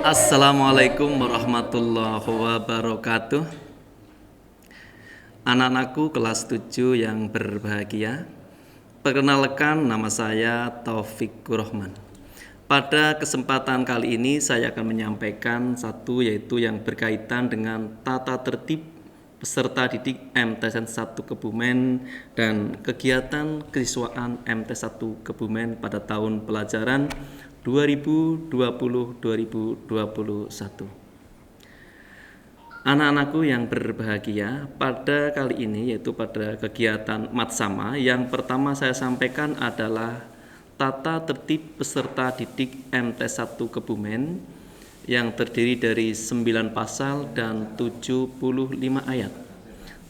Assalamualaikum warahmatullahi wabarakatuh. Anak-anakku kelas 7 yang berbahagia. Perkenalkan, nama saya Taufikur Rahman. Pada kesempatan kali ini saya akan menyampaikan satu, yaitu yang berkaitan dengan tata tertib peserta didik MTSN 1 Kebumen dan kegiatan kesiswaan MTS 1 Kebumen pada tahun pelajaran 2020-2021. Anak-anakku yang berbahagia, pada kali ini yaitu pada kegiatan Matsama, yang pertama saya sampaikan adalah tata tertib peserta didik MTS 1 Kebumen yang terdiri dari 9 pasal dan 75 ayat.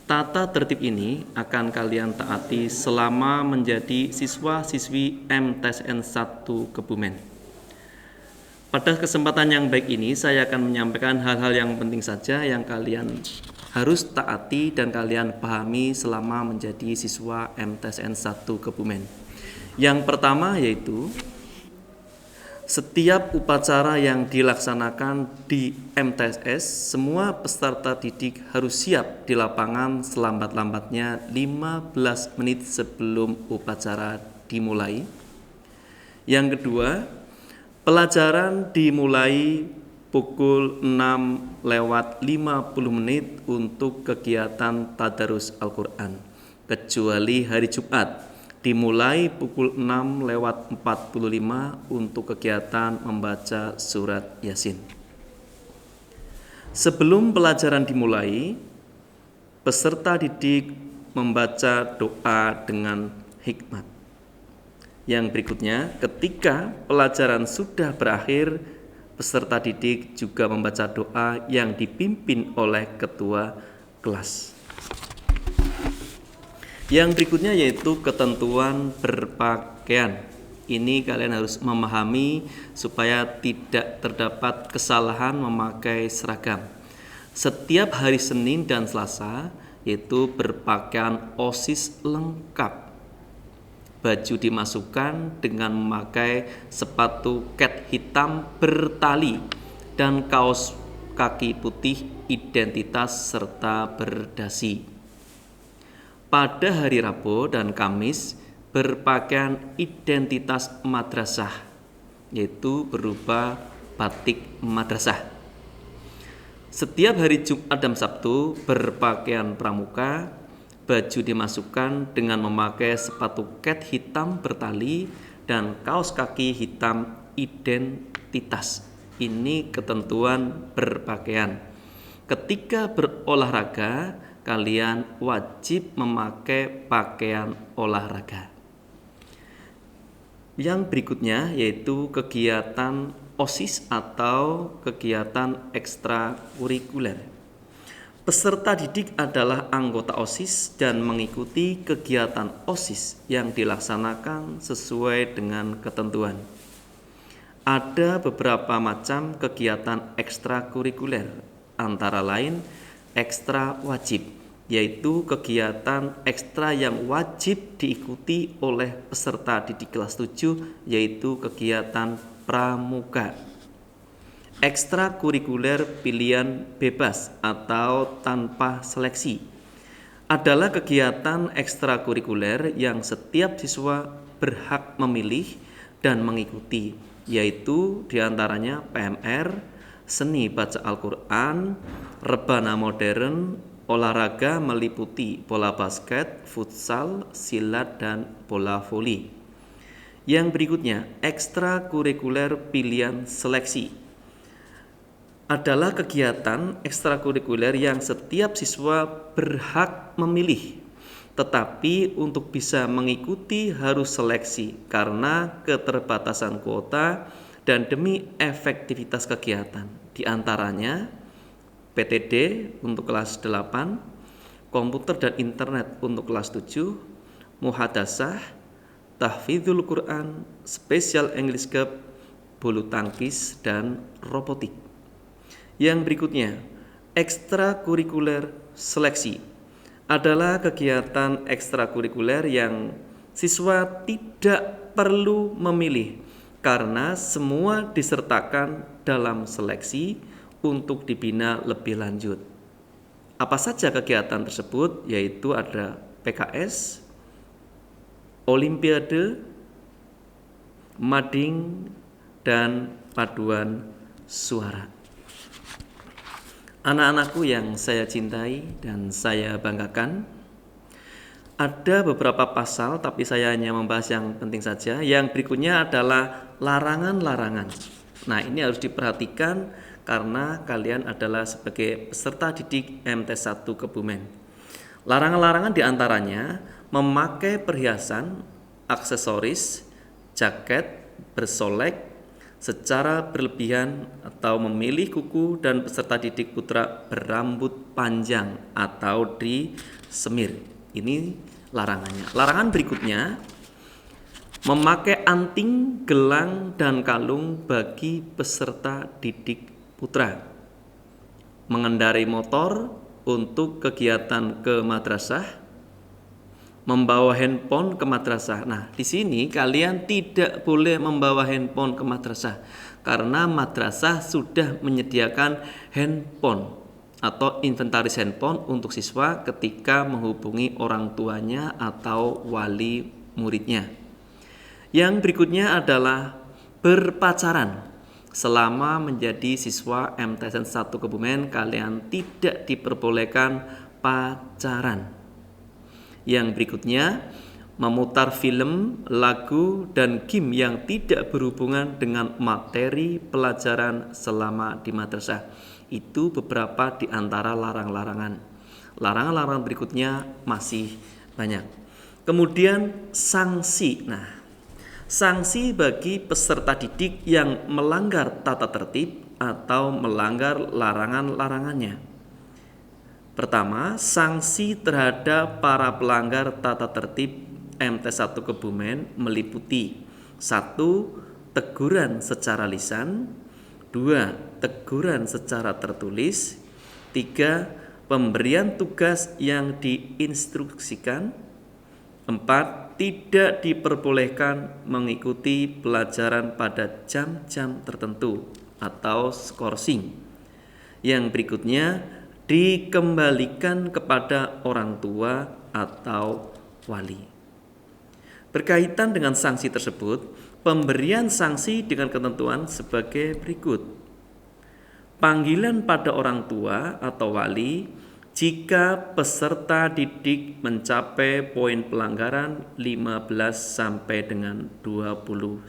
Tata tertib ini akan kalian taati selama menjadi siswa-siswi MTSN 1 Kebumen. Pada kesempatan yang baik ini saya akan menyampaikan hal-hal yang penting saja yang kalian harus taati dan kalian pahami selama menjadi siswa MTSN 1 Kebumen. Yang pertama yaitu setiap upacara yang dilaksanakan di MTSS, semua peserta didik harus siap di lapangan selambat-lambatnya 15 menit sebelum upacara dimulai. Yang kedua, pelajaran dimulai pukul 6:50 untuk kegiatan tadarus Al-Quran, kecuali hari Jumat, dimulai pukul 6:45 untuk kegiatan membaca surat Yasin. Sebelum pelajaran dimulai, peserta didik membaca doa dengan hikmat. Yang berikutnya, ketika pelajaran sudah berakhir, peserta didik juga membaca doa yang dipimpin oleh ketua kelas. Yang berikutnya yaitu ketentuan berpakaian. Ini kalian harus memahami supaya tidak terdapat kesalahan memakai seragam. Setiap hari Senin dan Selasa yaitu berpakaian OSIS lengkap. Baju dimasukkan dengan memakai sepatu ket hitam bertali dan kaos kaki putih identitas serta berdasi. Pada hari Rabu dan Kamis berpakaian identitas madrasah, yaitu berupa batik madrasah. Setiap hari Jumat dan Sabtu berpakaian pramuka. Baju dimasukkan dengan memakai sepatu ket hitam bertali dan kaos kaki hitam identitas. Ini ketentuan berpakaian. Ketika berolahraga, kalian wajib memakai pakaian olahraga. Yang berikutnya yaitu kegiatan OSIS atau kegiatan ekstrakurikuler. Peserta didik adalah anggota OSIS dan mengikuti kegiatan OSIS yang dilaksanakan sesuai dengan ketentuan. Ada beberapa macam kegiatan ekstrakurikuler, antara lain ekstra wajib, yaitu kegiatan ekstra yang wajib diikuti oleh peserta didik kelas 7, yaitu kegiatan pramuka. Ekstrakurikuler pilihan bebas atau tanpa seleksi adalah kegiatan ekstrakurikuler yang setiap siswa berhak memilih dan mengikuti, yaitu diantaranya PMR, seni baca Al-Quran, rebana modern, olahraga meliputi bola basket, futsal, silat, dan bola voli. Yang berikutnya, ekstrakurikuler pilihan seleksi adalah kegiatan ekstrakurikuler yang setiap siswa berhak memilih, tetapi untuk bisa mengikuti harus seleksi karena keterbatasan kuota dan demi efektivitas kegiatan. Di antaranya PTD untuk kelas 8, komputer dan internet untuk kelas 7, muhadasah, tahfidzul Quran, special English Cup, bulu tangkis, dan robotik. Yang berikutnya, ekstrakurikuler seleksi adalah kegiatan ekstrakurikuler yang siswa tidak perlu memilih, karena semua disertakan dalam seleksi untuk dibina lebih lanjut. Apa saja kegiatan tersebut? Yaitu ada PKS, Olimpiade, mading, dan paduan suara. Anak-anakku yang saya cintai dan saya banggakan, ada beberapa pasal tapi saya hanya membahas yang penting saja. Yang berikutnya adalah larangan-larangan. Nah, ini harus diperhatikan karena kalian adalah sebagai peserta didik MT1 Kebumen. Larangan-larangan diantaranya memakai perhiasan, aksesoris, jaket, bersolek secara berlebihan atau memilih kuku dan peserta didik putra berambut panjang atau disemir. Ini larangannya. Larangan berikutnya memakai anting, gelang, dan kalung bagi peserta didik putra. Mengendarai motor untuk kegiatan ke madrasah, membawa handphone ke madrasah. Nah, di sini kalian tidak boleh membawa handphone ke madrasah karena madrasah sudah menyediakan handphone atau inventaris handphone untuk siswa ketika menghubungi orang tuanya atau wali muridnya. Yang berikutnya adalah berpacaran. Selama menjadi siswa MTSN 1 Kebumen, kalian tidak diperbolehkan pacaran. Yang berikutnya, memutar film, lagu, dan game yang tidak berhubungan dengan materi pelajaran selama di madrasah. Itu beberapa di antara larangan-larangan. Larangan-larangan berikutnya masih banyak. Kemudian sanksi. Nah, sanksi bagi peserta didik yang melanggar tata tertib atau melanggar larangan-larangannya. Pertama, sanksi terhadap para pelanggar tata tertib MT1 Kebumen meliputi 1. Teguran secara lisan, 2. Teguran secara tertulis, 3. Pemberian tugas yang diinstruksikan, 4. Tidak diperbolehkan mengikuti pelajaran pada jam-jam tertentu atau skorsing. Yang berikutnya, dikembalikan kepada orang tua atau wali. Berkaitan dengan sanksi tersebut, pemberian sanksi dengan ketentuan sebagai berikut. Panggilan pada orang tua atau wali jika peserta didik mencapai poin pelanggaran 15 sampai dengan 29.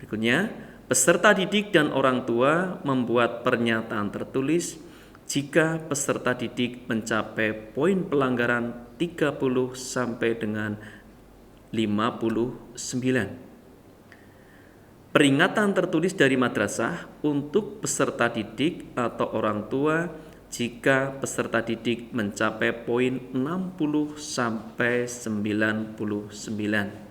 Berikutnya, peserta didik dan orang tua membuat pernyataan tertulis jika peserta didik mencapai poin pelanggaran 30 sampai dengan 59. Peringatan tertulis dari madrasah untuk peserta didik atau orang tua jika peserta didik mencapai poin 60 sampai 99.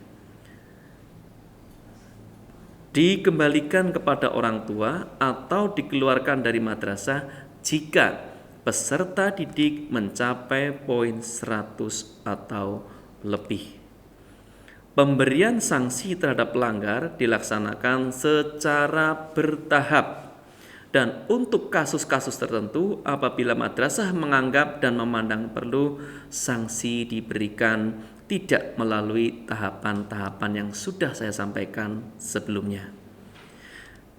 Dikembalikan kepada orang tua atau dikeluarkan dari madrasah jika peserta didik mencapai poin 100 atau lebih. Pemberian sanksi terhadap pelanggar dilaksanakan secara bertahap dan untuk kasus-kasus tertentu apabila madrasah menganggap dan memandang perlu, sanksi diberikan tidak melalui tahapan-tahapan yang sudah saya sampaikan sebelumnya.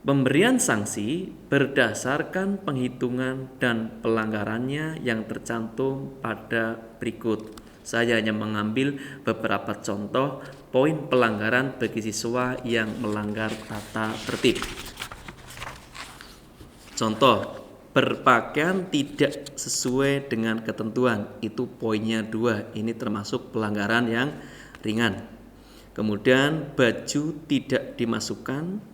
Pemberian sanksi berdasarkan penghitungan dan pelanggarannya yang tercantum pada berikut. Saya hanya mengambil beberapa contoh poin pelanggaran bagi siswa yang melanggar tata tertib. Contoh, berpakaian tidak sesuai dengan ketentuan, itu poinnya 2. Ini termasuk pelanggaran yang ringan. Kemudian baju tidak dimasukkan,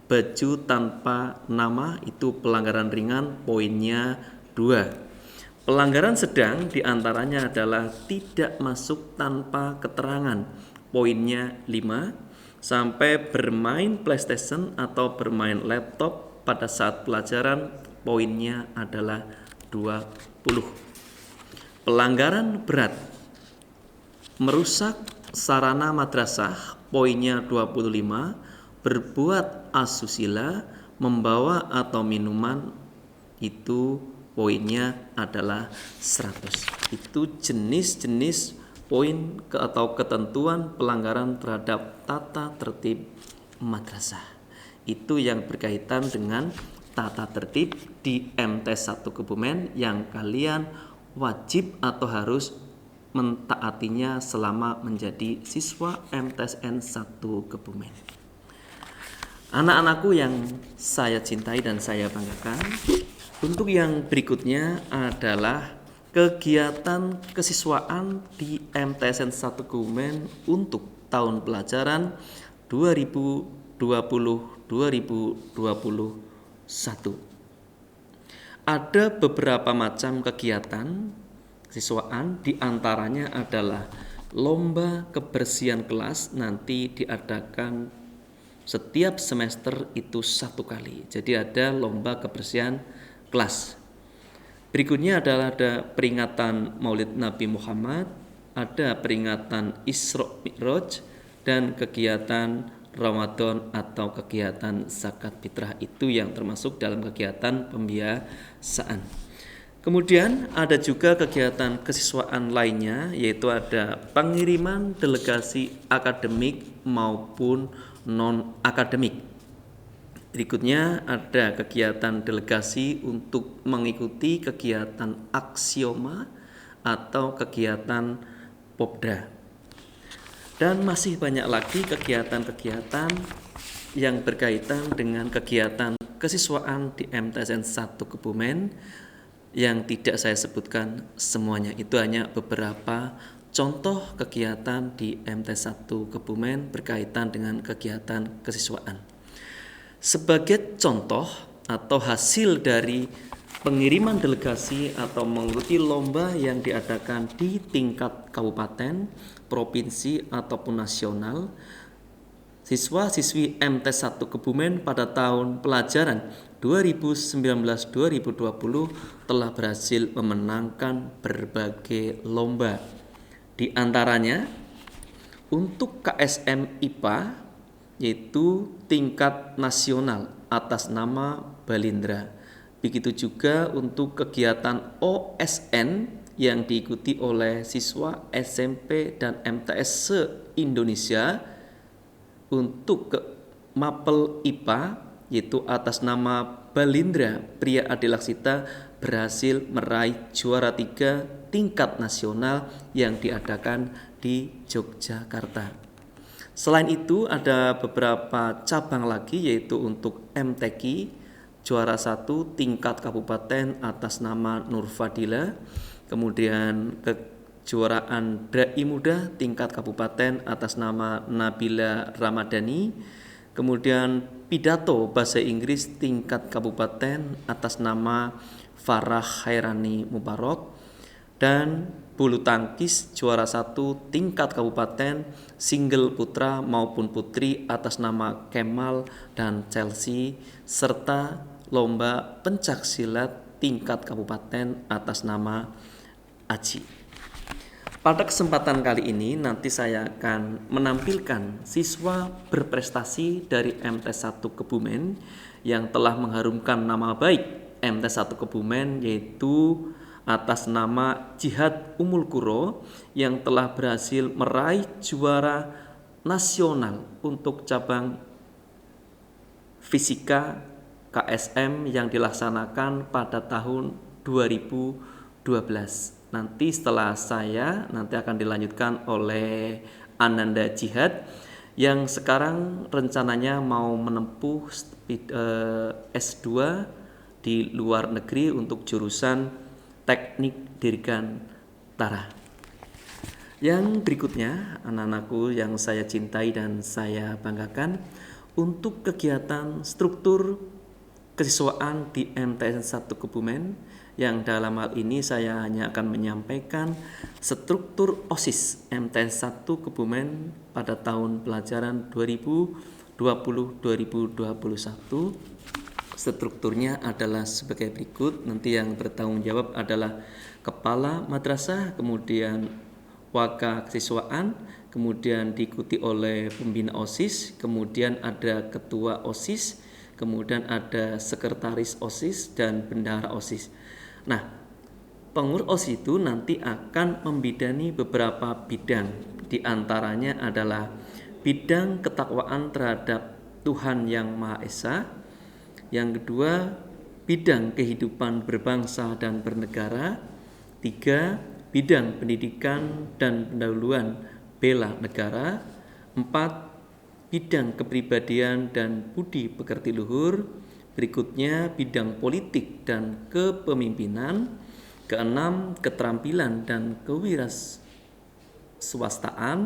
baju tanpa nama, itu pelanggaran ringan, poinnya 2. Pelanggaran sedang diantaranya adalah tidak masuk tanpa keterangan, poinnya 5. Sampai bermain PlayStation atau bermain laptop pada saat pelajaran, poinnya adalah 20. Pelanggaran berat, merusak sarana madrasah poinnya 25, berbuat asusila, membawa atau minuman itu poinnya adalah 100. Itu jenis-jenis poin atau ketentuan pelanggaran terhadap tata tertib madrasah. Itu yang berkaitan dengan tata tertib di MT1 Kebumen yang kalian wajib atau harus mentaatinya selama menjadi siswa MTSN 1 Kebumen. Anak-anakku yang saya cintai dan saya banggakan, untuk yang berikutnya adalah kegiatan kesiswaan di MTSN 1 Kebumen untuk tahun pelajaran 2020-2021. Ada beberapa macam kegiatan kesiswaan, diantaranya adalah lomba kebersihan kelas, nanti diadakan setiap semester itu 1 kali. Jadi ada lomba kebersihan kelas. Berikutnya adalah ada peringatan Maulid Nabi Muhammad, ada peringatan Isra Mi'raj, dan kegiatan Ramadan atau kegiatan zakat fitrah, itu yang termasuk dalam kegiatan pembiasaan. Kemudian ada juga kegiatan kesiswaan lainnya, yaitu ada pengiriman delegasi akademik maupun non-akademik. Berikutnya ada kegiatan delegasi untuk mengikuti kegiatan aksioma atau kegiatan popda. Dan masih banyak lagi kegiatan-kegiatan yang berkaitan dengan kegiatan kesiswaan di MTSN 1 Kebumen yang tidak saya sebutkan semuanya. Itu hanya beberapa contoh kegiatan di MT1 Kebumen berkaitan dengan kegiatan kesiswaan. Sebagai contoh atau hasil dari pengiriman delegasi atau mengikuti lomba yang diadakan di tingkat kabupaten, provinsi ataupun nasional, siswa-siswi MT1 Kebumen pada tahun pelajaran 2019-2020 telah berhasil memenangkan berbagai lomba. Di antaranya untuk KSM IPA yaitu tingkat nasional atas nama Balindra. Begitu juga untuk kegiatan OSN yang diikuti oleh siswa SMP dan MTS se-Indonesia. Untuk ke Mapel IPA yaitu atas nama Balindra Pria Adilaksita berhasil meraih juara 3 tingkat nasional yang diadakan di Yogyakarta. Selain itu ada beberapa cabang lagi, yaitu untuk MTQ juara 1 tingkat kabupaten atas nama Nurfadila, kemudian kejuaraan Dai Muda tingkat kabupaten atas nama Nabila Ramadhani, kemudian pidato bahasa Inggris tingkat kabupaten atas nama Farah Khairani Mubarak, dan bulu tangkis juara 1 tingkat kabupaten single putra maupun putri atas nama Kemal dan Chelsea, serta lomba pencak silat tingkat kabupaten atas nama Aji. Pada kesempatan kali ini nanti saya akan menampilkan siswa berprestasi dari MT1 Kebumen yang telah mengharumkan nama baik MT1 Kebumen, yaitu atas nama Jihad Umul Quro yang telah berhasil meraih juara nasional untuk cabang fisika KSM yang dilaksanakan pada tahun 2012. Nanti setelah saya akan dilanjutkan oleh Ananda Jihad yang sekarang rencananya mau menempuh S2 di luar negeri untuk jurusan Teknik Dirgantara. Yang berikutnya, anak-anakku yang saya cintai dan saya banggakan, untuk kegiatan struktur kesiswaan di MTSN 1 Kebumen, yang dalam hal ini saya hanya akan menyampaikan struktur OSIS MTSN 1 Kebumen pada tahun pelajaran 2020-2021. Strukturnya adalah sebagai berikut. Nanti yang bertanggung jawab adalah kepala madrasah, kemudian waka kesiswaan, kemudian diikuti oleh pembina OSIS, kemudian ada ketua OSIS, kemudian ada sekretaris OSIS dan bendahara OSIS. Nah, pengurus OSIS itu nanti akan membidani beberapa bidang. Di antaranya adalah bidang ketakwaan terhadap Tuhan Yang Maha Esa. Yang kedua, bidang kehidupan berbangsa dan bernegara. 3, bidang pendidikan dan pendahuluan bela negara. 4, bidang kepribadian dan budi pekerti luhur. Berikutnya, bidang politik dan kepemimpinan. 6, keterampilan dan kewirausahaan.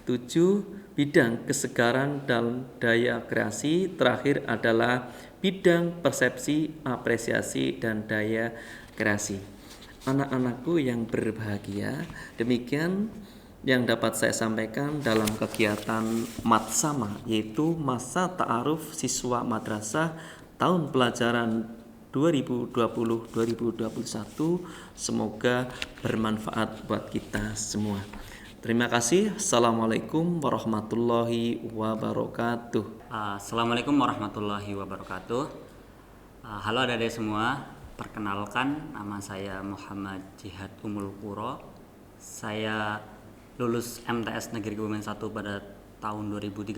7, bidang kesegaran dan daya kreasi. Terakhir adalah bidang persepsi, apresiasi, dan daya kreasi. Anak-anakku yang berbahagia, demikian yang dapat saya sampaikan dalam kegiatan Matsama, yaitu masa ta'aruf siswa madrasah tahun pelajaran 2020-2021. Semoga bermanfaat buat kita semua. Terima kasih. Assalamualaikum warahmatullahi wabarakatuh. Assalamualaikum warahmatullahi wabarakatuh. Halo adik-adik semua. Perkenalkan, nama saya Muhammad Jihad Umul Quro. Saya lulus MTS Negeri Kebumen 1 pada tahun 2013.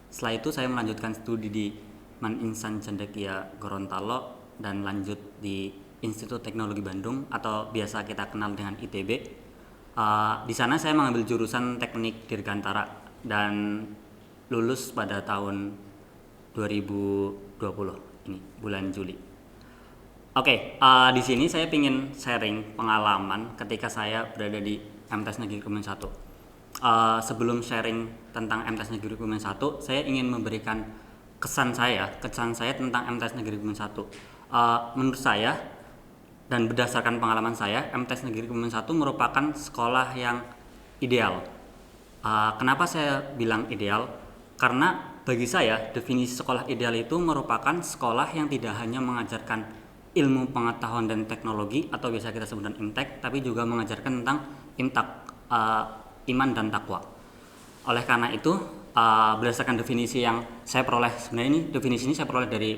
Setelah itu saya melanjutkan studi di Man Insan Cendekia Gorontalo dan lanjut di Institut Teknologi Bandung atau biasa kita kenal dengan ITB. Di sana saya mengambil jurusan Teknik Dirgantara dan lulus pada tahun 2020 ini bulan Juli. Di sini saya ingin sharing pengalaman ketika saya berada di MTS Negeri Kebumen 1. Sebelum sharing tentang MTS Negeri Kebumen 1, saya ingin memberikan kesan saya tentang MTS Negeri Kebumen 1. Menurut saya dan berdasarkan pengalaman saya, MTS Negeri Kebumen 1 merupakan sekolah yang ideal. Kenapa saya bilang ideal? Karena bagi saya definisi sekolah ideal itu merupakan sekolah yang tidak hanya mengajarkan ilmu pengetahuan dan teknologi atau biasa kita sebutkan IMTEK, tapi juga mengajarkan tentang iman dan takwa. Oleh karena itu, berdasarkan definisi yang saya peroleh, sebenarnya ini definisi ini saya peroleh dari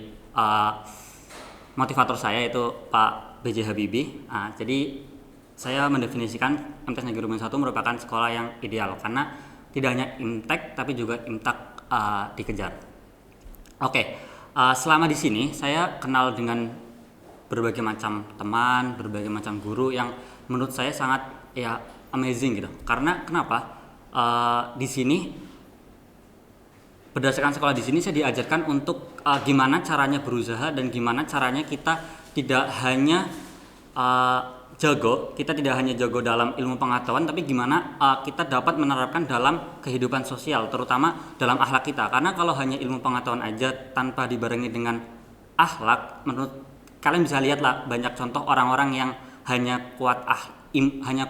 motivator saya, yaitu Pak B.J. Habibie. Jadi saya mendefinisikan MTS Negeri Kebumen 1 merupakan sekolah yang ideal karena tidak hanya IMTEK tapi juga IMTAK dikejar. Selama di sini saya kenal dengan berbagai macam teman, berbagai macam guru yang menurut saya sangat amazing gitu. Karena kenapa? Di sini berdasarkan sekolah di sini saya diajarkan untuk gimana caranya berusaha dan gimana caranya kita tidak hanya kita tidak hanya jago dalam ilmu pengetahuan, tapi gimana kita dapat menerapkan dalam kehidupan sosial, terutama dalam akhlak kita. Karena kalau hanya ilmu pengetahuan aja tanpa dibarengi dengan akhlak, menurut kalian bisa lihatlah banyak contoh orang-orang yang hanya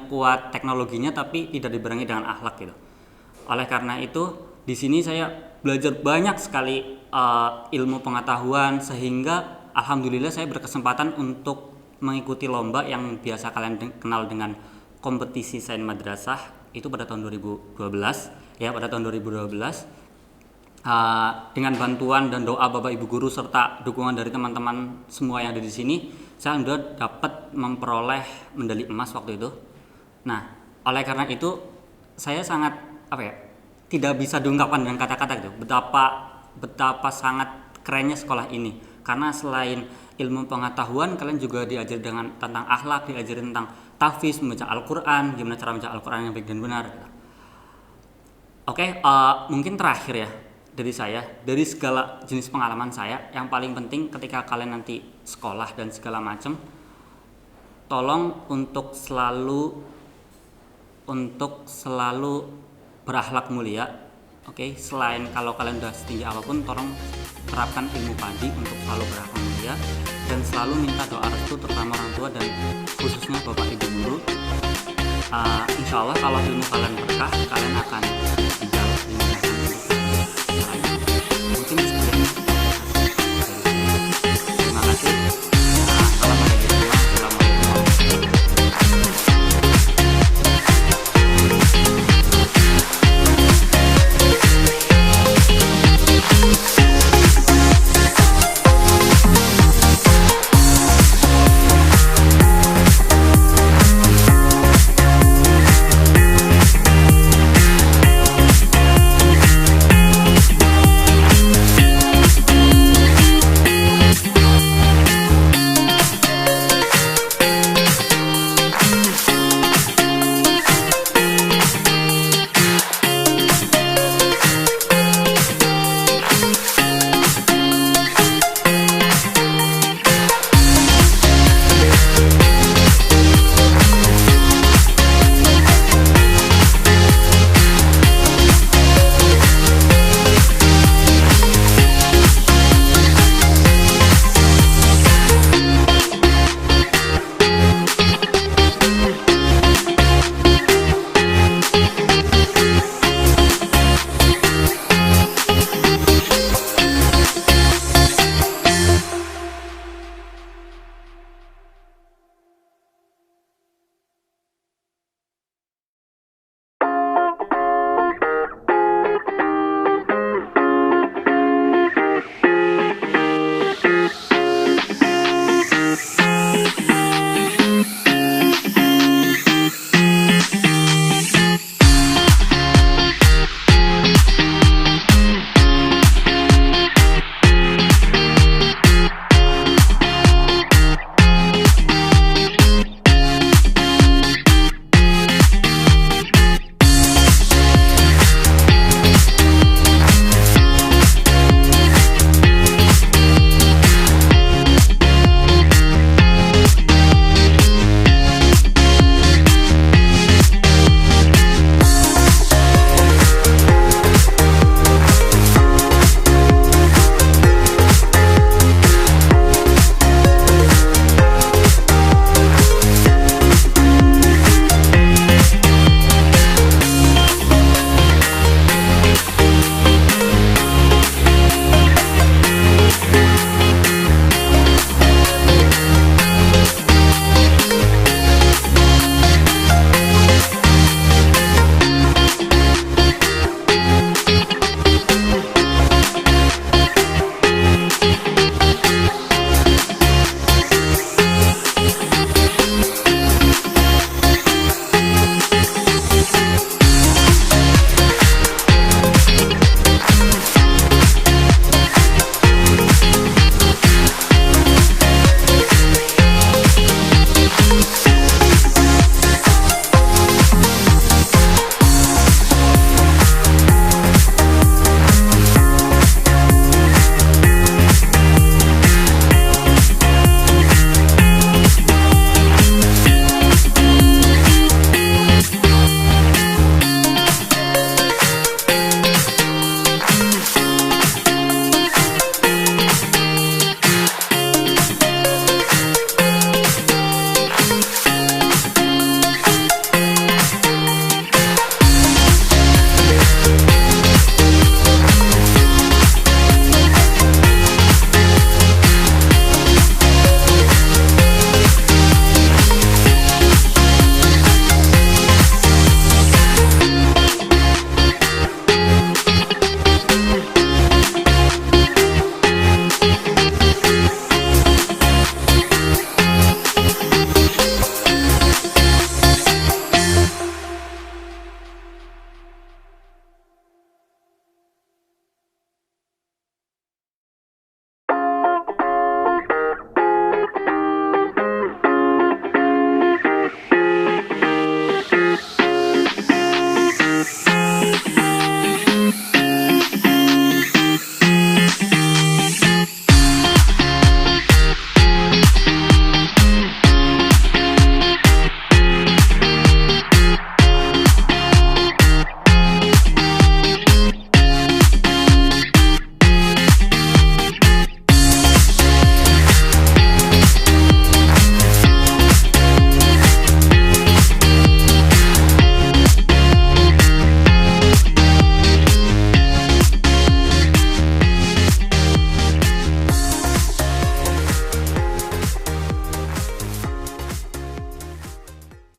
kuat teknologinya tapi tidak dibarengi dengan akhlak gitu. Oleh karena itu, di sini saya belajar banyak sekali ilmu pengetahuan sehingga alhamdulillah saya berkesempatan untuk mengikuti lomba yang biasa kalian kenal dengan kompetisi sains madrasah itu pada tahun 2012 pada tahun 2012 dengan bantuan dan doa Bapak Ibu guru serta dukungan dari teman-teman semua yang ada di sini, saya sudah dapat memperoleh medali emas waktu itu. Nah, oleh karena itu saya sangat tidak bisa diungkapkan dengan kata-kata gitu. Betapa sangat kerennya sekolah ini. Karena selain ilmu pengetahuan, kalian juga diajari tentang akhlak, diajari tentang tahfiz, membaca Al-Quran, gimana cara membaca Al-Quran yang baik dan benar. Mungkin terakhir ya dari saya, dari segala jenis pengalaman saya, yang paling penting ketika kalian nanti sekolah dan segala macam, tolong untuk selalu berakhlak mulia. Selain kalau kalian udah setinggi apapun, tolong terapkan ilmu padi untuk selalu berakhlak mulia dan selalu minta doa restu terutama orang tua dan khususnya Bapak Ibu guru. Insya Allah kalau ilmu kalian berkah, kalian akan